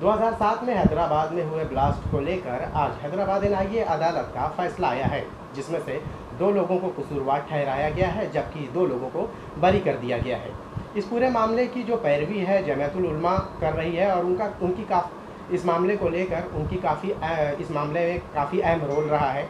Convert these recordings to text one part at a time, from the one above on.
2007 में हैदराबाद में हुए ब्लास्ट को लेकर आज हैदराबाद एनआईए अदालत का फैसला आया है, जिसमें से 2 लोगों को कसूरवार ठहराया गया है, जबकि 2 लोगों को बरी कर दिया गया है। इस पूरे मामले की जो पैरवी है जमातुल उलमा कर रही है और इस मामले को लेकर इस मामले में काफ़ी अहम रोल रहा है।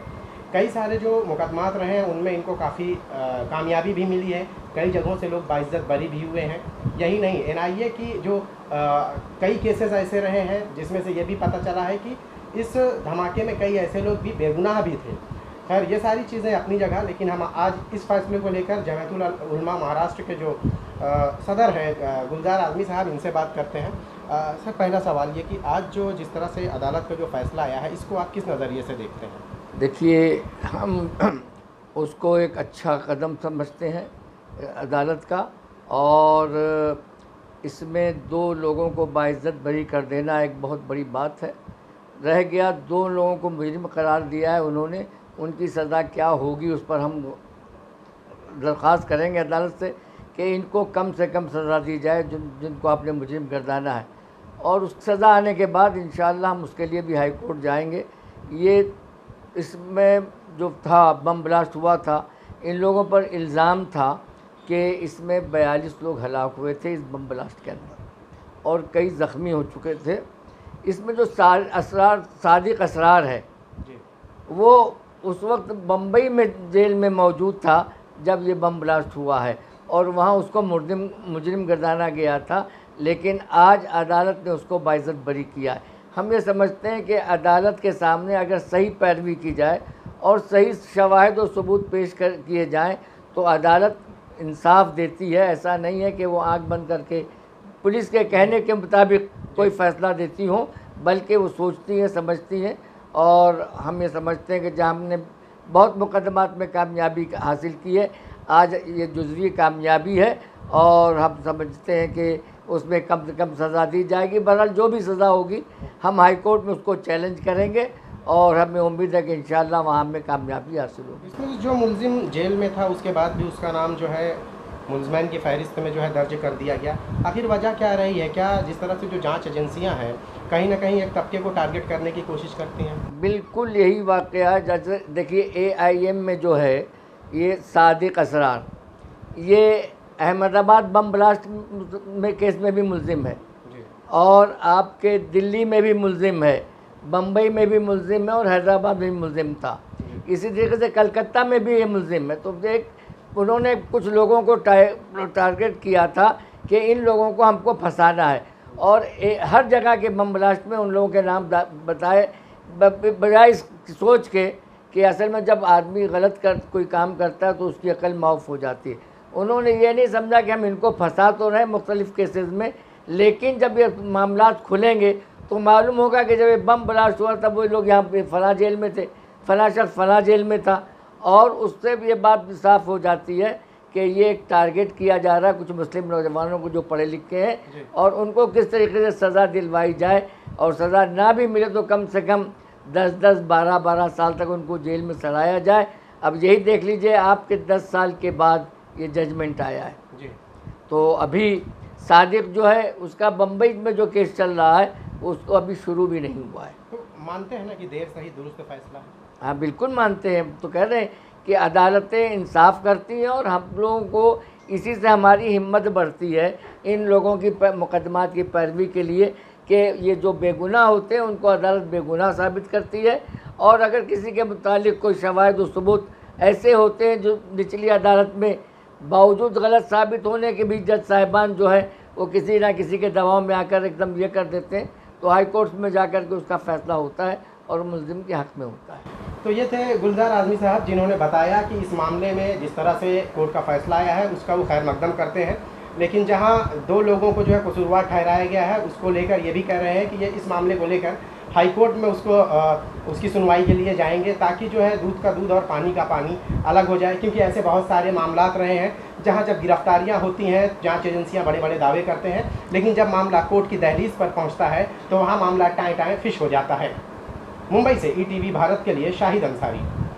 कई सारे जो मुकदमात रहे हैं उनमें इनको काफ़ी कामयाबी भी मिली है। कई जगहों से लोग बाइज्जत बरी भी हुए हैं। यही नहीं, एनआईए की जो कई केसेस ऐसे रहे हैं जिसमें से ये भी पता चला है कि इस धमाके में कई ऐसे लोग भी बेगुनाह भी थे। खैर, ये सारी चीज़ें अपनी जगह, लेकिन हम आज इस फैसले को लेकर जमातुल उलमा महाराष्ट्र के जो सदर हैं गुलजार आज़मी साहब, इनसे बात करते हैं। सर, पहला सवाल ये कि आज जिस तरह से अदालत का जो फैसला आया है, इसको आप किस नज़रिए से देखते हैं? देखिए, हम उसको एक अच्छा कदम समझते हैं अदालत का, और इसमें 2 लोगों को बाइज्जत बरी कर देना एक बहुत बड़ी बात है। रह गया 2 लोगों को मुजरिम करार दिया है उन्होंने, उनकी सज़ा क्या होगी उस पर हम दरख्वास्त करेंगे अदालत से कि इनको कम से कम सज़ा दी जाए जिनको आपने मुजरिम गर्दाना है, और उस सज़ा आने के बाद इंशाअल्लाह हम उसके लिए भी हाई कोर्ट जाएंगे। ये इसमें जो था बम ब्लास्ट हुआ था, इन लोगों पर इल्ज़ाम था कि इसमें 42 लोग हलाक हुए थे इस बम ब्लास्ट के अंदर, और कई ज़ख्मी हो चुके थे। इसमें जो सादिक असरार है वो उस वक्त बम्बई में जेल में मौजूद था जब ये बम ब्लास्ट हुआ है, और वहाँ उसको मुजरिम गर्दाना गया था, लेकिन आज अदालत ने उसको बाइज्जत बरी किया है। हम ये समझते हैं कि अदालत के सामने अगर सही पैरवी की जाए और सही शवाहिद और सबूत पेश किए जाएँ तो अदालत इंसाफ देती है। ऐसा नहीं है कि वो आँख बंद करके पुलिस के कहने के मुताबिक कोई फ़ैसला देती हो, बल्कि वो सोचती है, समझती हैं। और हम ये समझते हैं कि जहाँ हमने बहुत मुकदमात में कामयाबी हासिल की है, आज ये जुज़वी कामयाबी है, और हम समझते हैं कि उसमें कम से कम सज़ा दी जाएगी। बहरहाल जो भी सज़ा होगी हम हाई कोर्ट में उसको चैलेंज करेंगे, और हमें उम्मीद है कि इंशाअल्लाह वहाँ हमें कामयाबी हासिल होगी। इसमें जो मुलजिम जेल में था उसके बाद भी उसका नाम जो है मुलजमैन की फ़हरिस्त में जो है दर्ज कर दिया गया। आखिर वजह क्या रही है? क्या जिस तरह से जो जांच एजेंसियां हैं कहीं ना कहीं एक तबके को टारगेट करने की कोशिश करती हैं? बिल्कुल यही वाक़या है। जैसे देखिए, AIM में जो है ये सादिक असरार, ये अहमदाबाद बम ब्लास्ट में केस में भी मुलजिम है, और आपके दिल्ली में भी मुलजिम है, बम्बई में भी मुलजिम है, और हैदराबाद में भी मुलजिम था। इसी तरीके से कलकत्ता में भी ये मुलजिम है। तो उन्होंने कुछ लोगों को टारगेट किया था कि इन लोगों को हमको फंसाना है, और हर जगह के बम ब्लास्ट में उन लोगों के नाम बताए, बजाय सोच के कि असल में जब आदमी गलत कोई काम करता है तो उसकी अकल माफ हो जाती है। उन्होंने ये नहीं समझा कि हम इनको फंसा तो रहे मुख्तलिफ़ केसेस में, लेकिन जब ये मामला खुलेंगे तो मालूम होगा कि जब ये बम ब्लास्ट हुआ तब वो लोग यहाँ पे फला जेल में थे, फला शख्स फला जेल में था, और उससे भी ये बात साफ़ हो जाती है कि ये एक टारगेट किया जा रहा है कुछ मुस्लिम नौजवानों को जो पढ़े लिखे हैं, और उनको किस तरीके से सज़ा दिलवाई जाए, और सज़ा ना भी मिले तो कम से कम 10-10, 12-12 साल तक उनको जेल में सड़ाया जाए। अब यही देख लीजिए, आपके 10 साल के बाद ये जजमेंट आया है जी। तो अभी सादिक जो है उसका बम्बई में जो केस चल रहा है उसको अभी शुरू भी नहीं हुआ है। तो मानते हैं ना कि देर सही दुरुस्त फैसला है? हाँ, बिल्कुल मानते हैं। तो कह रहे हैं कि अदालतें इंसाफ करती हैं, और हम लोगों को इसी से हमारी हिम्मत बढ़ती है इन लोगों की मुकदमात की पैरवी के लिए, कि ये जो बेगुनाह होते हैं उनको अदालत बेगुनाह साबित करती है, और अगर किसी के मुतालिक कोई शवाहिद और सबूत ऐसे होते हैं जो निचली अदालत में बावजूद गलत साबित होने के भी जज साहिबान जो है वो किसी ना किसी के दबाव में आकर एकदम ये कर देते हैं, तो हाई कोर्ट में जाकर के उसका फ़ैसला होता है और मुल्ज़िम के हक़ में होता है। तो ये थे गुलजार आज़मी साहब, जिन्होंने बताया कि इस मामले में जिस तरह से कोर्ट का फैसला आया है उसका वो खैर मकदम करते हैं, लेकिन जहां 2 लोगों को जो है कसूरवार ठहराया गया है उसको लेकर ये भी कह रहे हैं कि ये इस मामले को लेकर हाई कोर्ट में उसकी सुनवाई के लिए जाएंगे, ताकि जो है दूध का दूध और पानी का पानी अलग हो जाए। क्योंकि ऐसे बहुत सारे मामलात रहे हैं जहां जब गिरफ्तारियां होती हैं, जांच एजेंसियां बड़े बड़े दावे करते हैं, लेकिन जब मामला कोर्ट की दहलीज पर पहुंचता है तो वहां मामला टाएं टाएं फिश हो जाता है। मुंबई से ETV भारत के लिए शाहिद अंसारी।